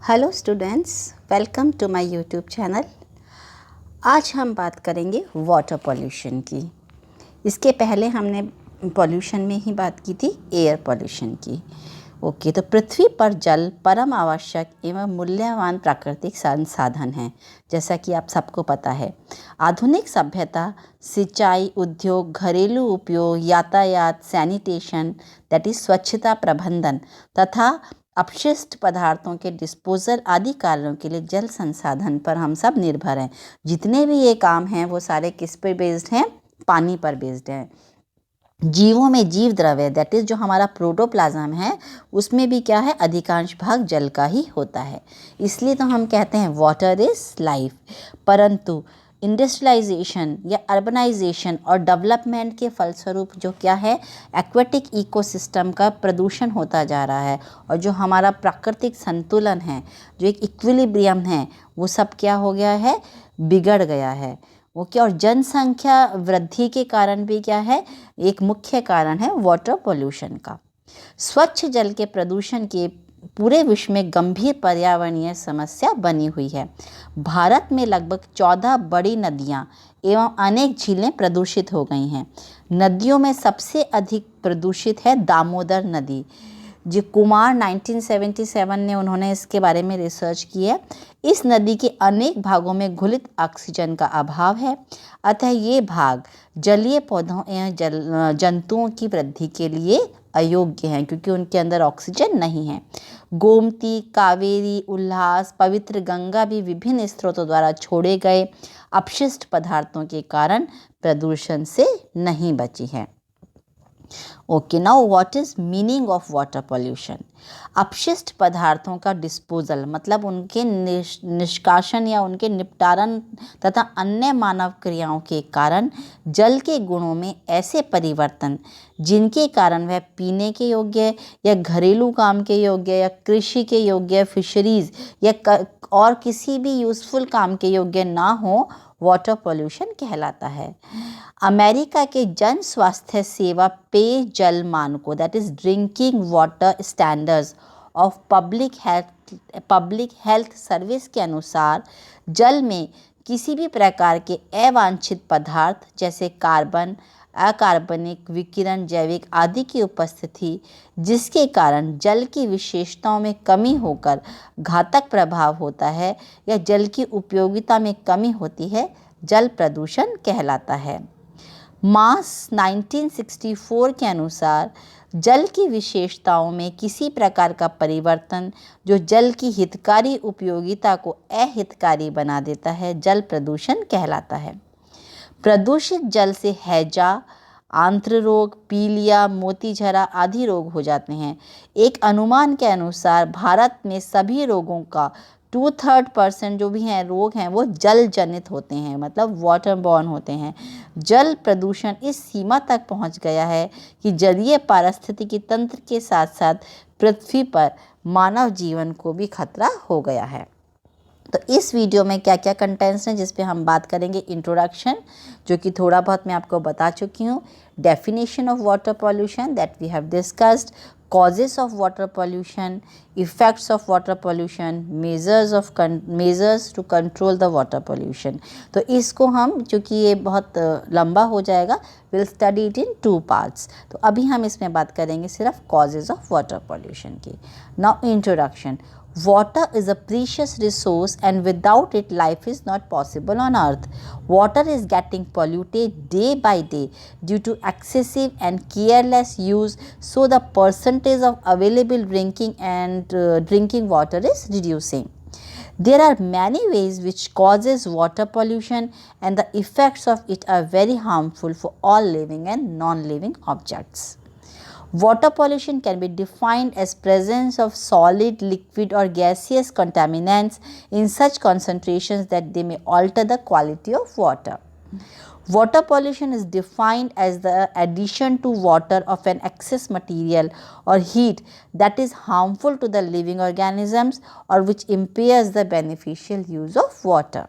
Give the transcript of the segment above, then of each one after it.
Hello students, welcome to my YouTube channel. आज हम बात करेंगे वाटर पॉल्यूशन की। इसके पहले हमने पॉल्यूशन में ही बात की थी, एयर पॉल्यूशन की। ओके, तो पृथ्वी पर जल परम आवश्यक एवं मूल्यवान प्राकृतिक संसाधन है, जैसा कि आप सबको पता है। आधुनिक सभ्यता सिंचाई, उद्योग, घरेलू उपयोग, यातायात, सैनिटेशन दैट इज स्वच्छता प्रबंधन तथा अपशिष्ट पदार्थों के डिस्पोजल आदि कार्यों के लिए जल संसाधन पर हम सब निर्भर हैं। जितने भी ये काम हैं वो सारे किस पर बेस्ड हैं? पानी पर बेस्ड हैं। जीवों में जीव द्रव्य दैट इज जो हमारा प्रोटोप्लाज्म है, उसमें भी क्या है? अधिकांश भाग जल का ही होता है। इसलिए तो हम कहते हैं वाटर इज लाइफ। परंतु इंडस्ट्रियलाइजेशन या अर्बनाइजेशन और डेवलपमेंट के फलस्वरूप जो क्या है, एक्वेटिक इकोसिस्टम का प्रदूषण होता जा रहा है और जो हमारा प्राकृतिक संतुलन है, जो एक इक्विलिब्रियम है, वो सब क्या हो गया है? बिगड़ गया है। ओके, और जनसंख्या वृद्धि के कारण भी क्या है? एक मुख्य कारण है वाटर पोल्यूशन का। स्वच्छ जल के प्रदूषण के पूरे विश्व में गंभीर पर्यावरणीय समस्या बनी हुई है। भारत में लगभग 14 बड़ी नदियां एवं अनेक झीलें प्रदूषित हो गई हैं। नदियों में सबसे अधिक प्रदूषित है दामोदर नदी। जो कुमार 1977 ने उन्होंने इसके बारे में रिसर्च की है। इस नदी के अनेक भागों में घुलित ऑक्सीजन का अभाव है, अतः ये भाग जलीय पौधों एवं जंतुओं की वृद्धि के लिए अयोग्य हैं, क्योंकि उनके अंदर ऑक्सीजन नहीं है। गोमती, कावेरी, उल्लास, पवित्र गंगा भी विभिन्न स्रोतों द्वारा छोड़े गए अपशिष्ट पदार्थों के कारण प्रदूषण से नहीं बची है। Okay, now what is meaning of water pollution? अपशिष्ट पदार्थों का डिस्पोजल मतलब उनके निष्कासन या उनके निपटारण तथा अन्य मानव क्रियाओं के कारण जल के गुणों में ऐसे परिवर्तन जिनके कारण वह पीने के योग्य या घरेलू काम के योग्य या कृषि के योग्य, फिशरीज या और किसी भी यूजफुल काम के योग्य ना हो, वाटर पॉल्यूशन कहलाता है। अमेरिका के जन स्वास्थ्य सेवा पेय जल मानकों that is drinking water standards of public health service के अनुसार जल में किसी भी प्रकार के अवांछित पदार्थ जैसे कार्बन, अकार्बनिक विकिरण, जैविक आदि की उपस्थिति जिसके कारण जल की विशेषताओं में कमी होकर घातक प्रभाव होता है या जल की उपयोगिता में कमी होती है, जल प्रदूषण कहलाता है। मास 1964 के अनुसार जल की विशेषताओं में किसी प्रकार का परिवर्तन जो जल की हितकारी उपयोगिता को अहितकारी बना देता है, जल प्रदूषण कहलाता है। प्रदूषित जल से हैजा, आंत्र रोग, पीलिया, मोतीझरा आदि रोग हो जाते हैं। एक अनुमान के अनुसार भारत में सभी रोगों का 2/3% जो भी हैं रोग हैं वो जल जनित होते हैं, मतलब वाटर बॉर्न होते हैं। जल प्रदूषण इस सीमा तक पहुंच गया है कि जलीय पारिस्थितिकी तंत्र के साथ साथ पृथ्वी पर मानव जीवन को भी खतरा हो गया है। तो इस वीडियो में क्या क्या कंटेंट्स हैं जिस पे हम बात करेंगे? इंट्रोडक्शन, जो कि थोड़ा बहुत मैं आपको बता चुकी हूँ। Definition of water pollution that we have discussed. Causes of water pollution, effects of water pollution, measures to control the water pollution. तो इसको हम, चूँकि ये बहुत लंबा हो जाएगा, will study it in 2 parts. तो अभी हम इसमें बात करेंगे सिर्फ कॉजेज ऑफ वाटर पॉल्यूशन की। Now introduction. Water is a precious resource and without it life is not possible on earth. Water is getting polluted day by day due to excessive and careless use, so the percentage of available drinking water is reducing. There are many ways which causes water pollution and the effects of it are very harmful for all living and non-living objects. Water pollution can be defined as presence of solid, liquid or gaseous contaminants in such concentrations that they may alter the quality of water. Water pollution is defined as the addition to water of an excess material or heat that is harmful to the living organisms or which impairs the beneficial use of water.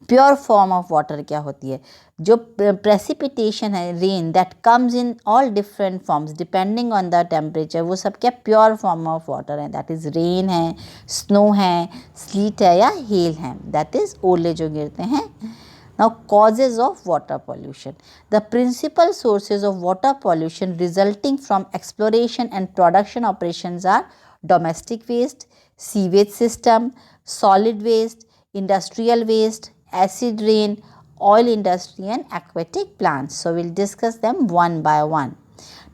Pure form of water क्या होती है? जो precipitation है, rain that comes in all different forms depending on the temperature, वो सब क्या pure form of water है। That is rain है, स्नो है, स्लीट है या हेल है, दैट इज़ ओले जो गिरते हैं। Now, causes of water pollution. The principal sources of water pollution resulting from exploration and production operations are domestic waste, sewage system, solid waste, industrial waste, acid rain, oil industry and aquatic plants. So, we will discuss them one by one.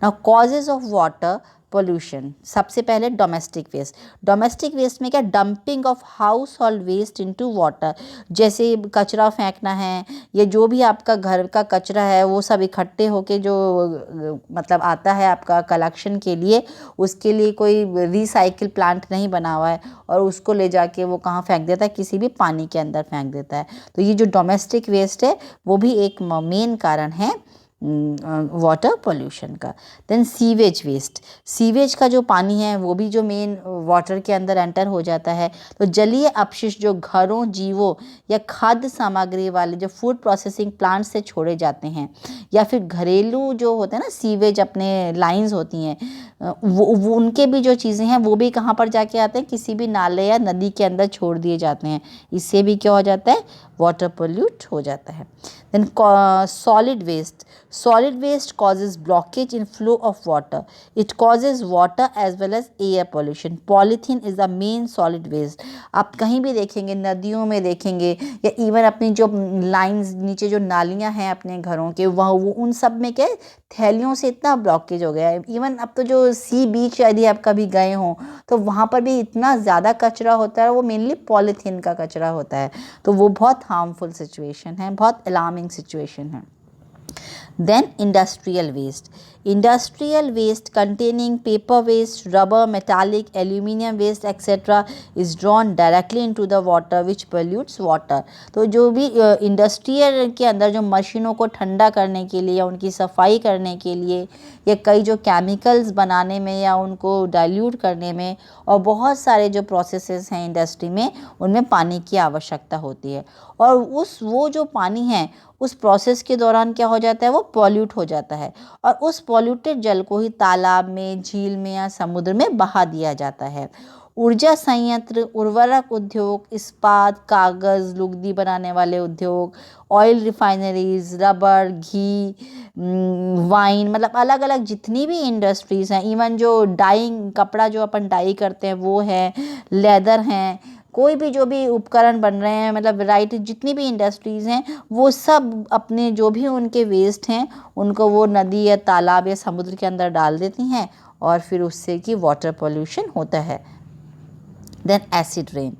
Now, causes of water pollution, सबसे पहले domestic waste. Domestic waste में क्या, dumping of household waste into water, जैसे कचरा फेंकना है या जो भी आपका घर का कचरा है वो सब इकट्ठे होके जो मतलब आता है आपका कलेक्शन के लिए, उसके लिए कोई रिसाइकिल प्लांट नहीं बना हुआ है और उसको ले जाके वो कहाँ फेंक देता है, किसी भी पानी के अंदर फेंक देता है। तो ये जो डोमेस्टिक वेस्ट है वो भी एक मेन कारण है वाटर पोल्यूशन का। देन सीवेज वेस्ट, सीवेज का जो पानी है वो भी जो मेन वाटर के अंदर एंटर हो जाता है। तो जलीय अपशिष्ट जो घरों, जीवों या खाद्य सामग्री वाले जो फूड प्रोसेसिंग प्लांट से छोड़े जाते हैं, या फिर घरेलू जो होते हैं ना सीवेज अपने लाइंस होती हैं, वो उनके भी जो चीज़ें हैं वो भी कहाँ पर जाके आते हैं, किसी भी नाले या नदी के अंदर छोड़ दिए जाते हैं। इससे भी क्या हो जाता है, वाटर पोल्यूट हो जाता है। Then solid waste, solid waste causes blockage in flow of water. It causes water as well as air pollution. Polythene is the main solid waste. आप कहीं भी देखेंगे, नदियों में देखेंगे या इवन अपनी जो लाइंस नीचे जो नालियां हैं अपने घरों के, वह वो उन सब में क्या थैलियों से इतना ब्लॉकेज हो गया है। इवन अब तो जो सी बीच यदि आप कभी गए हों तो वहाँ पर भी इतना ज़्यादा कचरा होता है, वो मेनली पॉलीथीन का कचरा होता है। तो वो बहुत हार्मफुल सिचुएशन है, बहुत अलार्मिंग सिचुएशन है। Then industrial waste. Industrial waste containing paper waste, rubber, metallic, aluminium waste etc. is drawn directly into the water which pollutes water. तो जो भी इंडस्ट्रियल के अंदर जो मशीनों को ठंडा करने के लिए या उनकी सफाई करने के लिए या कई जो केमिकल्स बनाने में या उनको डाइल्यूट करने में और बहुत सारे जो प्रोसेसेस हैं इंडस्ट्री में, उनमें पानी की आवश्यकता होती है। और वो जो पानी है उस प्रोसेस के दौरान क्या हो जाता है, वो पॉल्यूट हो जाता है और उस पॉल्यूटेड जल को ही तालाब में, झील में या समुद्र में बहा दिया जाता है। ऊर्जा संयंत्र, उर्वरक उद्योग, इस्पात, कागज़, लुगदी बनाने वाले उद्योग, ऑयल रिफाइनरीज, रबर, घी, वाइन, मतलब अलग अलग जितनी भी इंडस्ट्रीज़ हैं, इवन जो डाइंग, कपड़ा जो अपन डाई करते हैं वो है, लेदर हैं, कोई भी जो भी उपकरण बन रहे हैं, मतलब वैरायटी जितनी भी इंडस्ट्रीज़ हैं, वो सब अपने जो भी उनके वेस्ट हैं उनको वो नदी या तालाब या समुद्र के अंदर डाल देती हैं और फिर उससे कि वाटर पोल्यूशन होता है। देन एसिड रेन,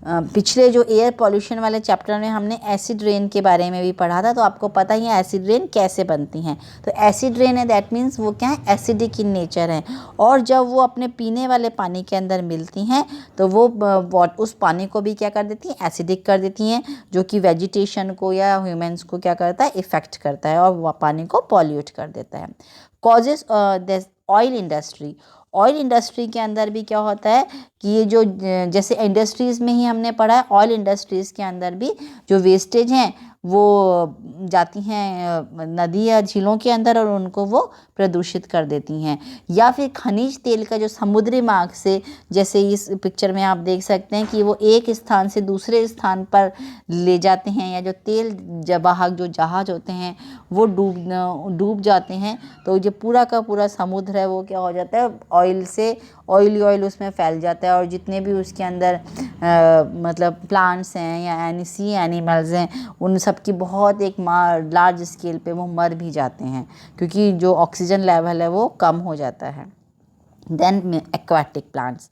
पिछले जो एयर पॉल्यूशन वाले चैप्टर में हमने एसिड रेन के बारे में भी पढ़ा था, तो आपको पता ही है एसिड रेन कैसे बनती हैं। तो एसिड रेन है दैट मीन्स वो क्या है, एसिडिक इन नेचर है और जब वो अपने पीने वाले पानी के अंदर मिलती हैं तो वो उस पानी को भी क्या कर देती हैं, एसिडिक कर देती हैं, जो कि वेजिटेशन को या ह्यूमन्स को क्या करता है, इफ़ेक्ट करता है और वह पानी को पॉल्यूट कर देता है। Causes, oil industry, oil industry के अंदर भी क्या होता है कि ये जो जैसे इंडस्ट्रीज़ में ही हमने पढ़ा है, ऑयल इंडस्ट्रीज़ के अंदर भी जो वेस्टेज हैं वो जाती हैं नदी या झीलों के अंदर और उनको वो प्रदूषित कर देती हैं। या फिर खनिज तेल का जो समुद्री मार्ग से, जैसे इस पिक्चर में आप देख सकते हैं कि वो एक स्थान से दूसरे स्थान पर ले जाते हैं, या जो तेल वाहक जो जहाज होते हैं वो डूब जाते हैं, तो जो पूरा का पूरा समुद्र है वो क्या हो जाता है, ऑयल से ऑयल उसमें फैल जाता है और जितने भी उसके अंदर मतलब प्लांट्स हैं या सी एनिमल्स हैं, उन सब की बहुत एक लार्ज स्केल पे वो मर भी जाते हैं क्योंकि जो ऑक्सीजन लेवल है वो कम हो जाता है। Then aquatic plants,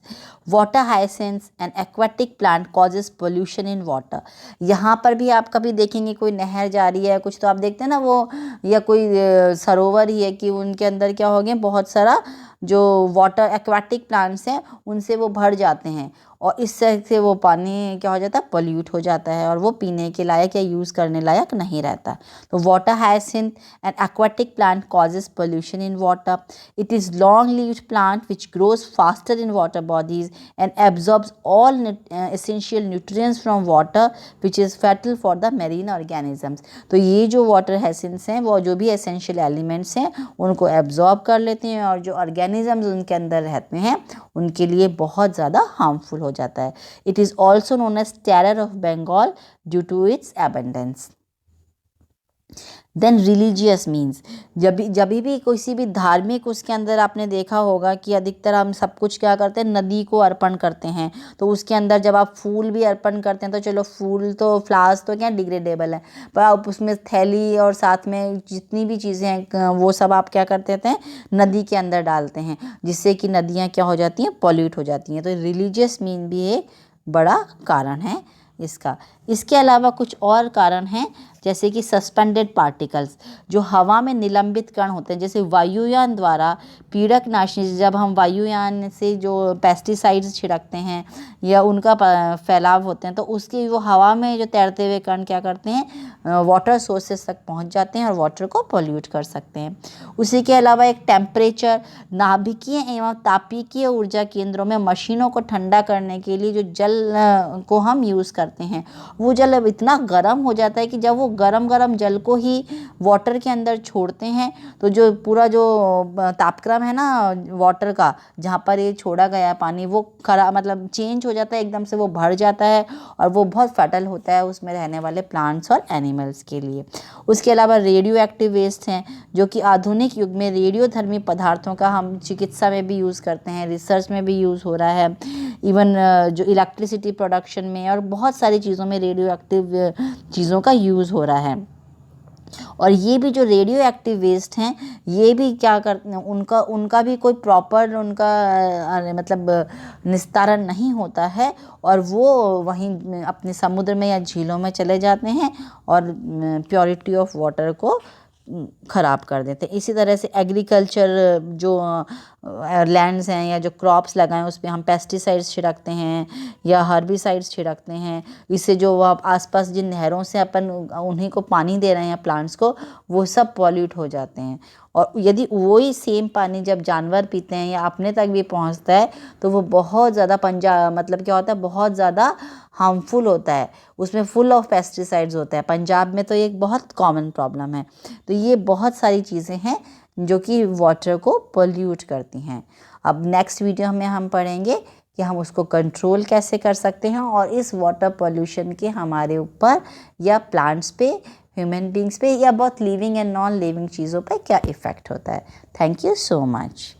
water hyacinths and aquatic plant causes pollution in water. यहाँ पर भी आप कभी देखेंगे कोई नहर जा रही है कुछ, तो आप देखते हैं ना वो, या कोई सरोवर ही है कि उनके अंदर क्या हो गया, बहुत सारा जो वाटर एक्वाटिक प्लांट्स हैं उनसे वो भर जाते हैं और इस तरह से वो पानी क्या हो जाता है, पोल्यूट हो जाता है और वो पीने के लायक या यूज़ करने लायक नहीं रहता। तो water hyacinth an aquatic plant causes pollution in water. It is long levied plant which grows faster in water bodies and absorbs all essential nutrients from water which is fatal for the marine organisms. तो ये जो water हायसिंथ्स हैं वो जो भी essential elements हैं उनको absorb कर लेते हैं और जो ऑर्गेनिजम्स उनके अंदर रहते हैं उनके लिए बहुत ज़्यादा हार्मफुल हो जाता है। It is also known as terror of Bengal due to its abundance. Then religious means, जब भी किसी भी धार्मिक उसके अंदर आपने देखा होगा कि अधिकतर हम सब कुछ क्या करते हैं, नदी को अर्पण करते हैं। तो उसके अंदर जब आप फूल भी अर्पण करते हैं तो चलो फूल तो फ्लावर्स तो क्या डिग्रेडेबल है, पर आप उसमें थैली और साथ में जितनी भी चीज़ें हैं वो सब आप क्या करते हैं, नदी के अंदर डालते हैं, जिससे कि नदियाँ क्या हो जाती हैं, पॉल्यूट हो जाती हैं। तो रिलीजियस मीन भी एक बड़ा कारण है इसका। इसके अलावा कुछ और कारण हैं, जैसे कि सस्पेंडेड पार्टिकल्स, जो हवा में निलंबित कण होते हैं। जैसे वायुयान द्वारा पीड़कनाशी, जब हम वायुयान से जो पेस्टिसाइड्स छिड़कते हैं या उनका फैलाव होते हैं तो उसके वो हवा में जो तैरते हुए कण क्या करते हैं, वाटर सोर्सेस तक पहुंच जाते हैं और वाटर को पोल्यूट कर सकते हैं। उसी के अलावा एक टेम्परेचर, नाभिकीय एवं तापिकीय ऊर्जा केंद्रों में मशीनों को ठंडा करने के लिए जो जल को हम यूज़ करते हैं, वो जल अब इतना गर्म हो जाता है कि जब वो गरम जल को ही वाटर के अंदर छोड़ते हैं तो जो पूरा जो तापक्रम है ना वाटर का, जहाँ पर ये छोड़ा गया है पानी, वो मतलब चेंज हो जाता है, एकदम से वो भर जाता है और वो बहुत फर्टाइल होता है उसमें रहने वाले प्लांट्स और एनिमल्स के लिए। उसके अलावा रेडियो एक्टिव वेस्ट हैं, जो कि आधुनिक युग में रेडियोधर्मी पदार्थों का हम चिकित्सा में भी यूज़ करते हैं, रिसर्च में भी यूज़ हो रहा है, इवन जो इलेक्ट्रिसिटी प्रोडक्शन में और बहुत सारी चीज़ों में रेडियो एक्टिव चीज़ों का यूज़ हो रहा है। और ये भी जो रेडियो एक्टिव वेस्ट हैं ये भी क्या करते हैं, उनका भी कोई प्रॉपर उनका मतलब निस्तारण नहीं होता है और वो वहीं अपने समुद्र में या झीलों में चले जाते हैं और प्योरिटी ऑफ वाटर को ख़राब कर देते हैं। इसी तरह से एग्रीकल्चर जो लैंड्स हैं या जो क्रॉप्स लगाएं उस पर हम पेस्टिसाइड्स छिड़कते हैं या हर्बिसाइड्स छिड़कते हैं, इससे जो आसपास जिन नहरों से अपन उन्हीं को पानी दे रहे हैं प्लांट्स को, वो सब पॉल्यूट हो जाते हैं। और यदि वही सेम पानी जब जानवर पीते हैं या अपने तक भी पहुंचता है तो वो बहुत ज़्यादा मतलब क्या होता है, बहुत ज़्यादा हार्मफुल होता है, उसमें फुल ऑफ पेस्टिसाइड्स होता है। पंजाब में तो ये एक बहुत कॉमन प्रॉब्लम है। तो ये बहुत सारी चीज़ें हैं जो कि वाटर को पोल्यूट करती हैं। अब नेक्स्ट वीडियो में हम पढ़ेंगे कि हम उसको कंट्रोल कैसे कर सकते हैं और इस वाटर पोल्यूशन के हमारे ऊपर या प्लांट्स पे, ह्यूमन बींग्स पे या बहुत लिविंग एंड नॉन लिविंग चीज़ों पे क्या इफ़ेक्ट होता है। Thank you so much.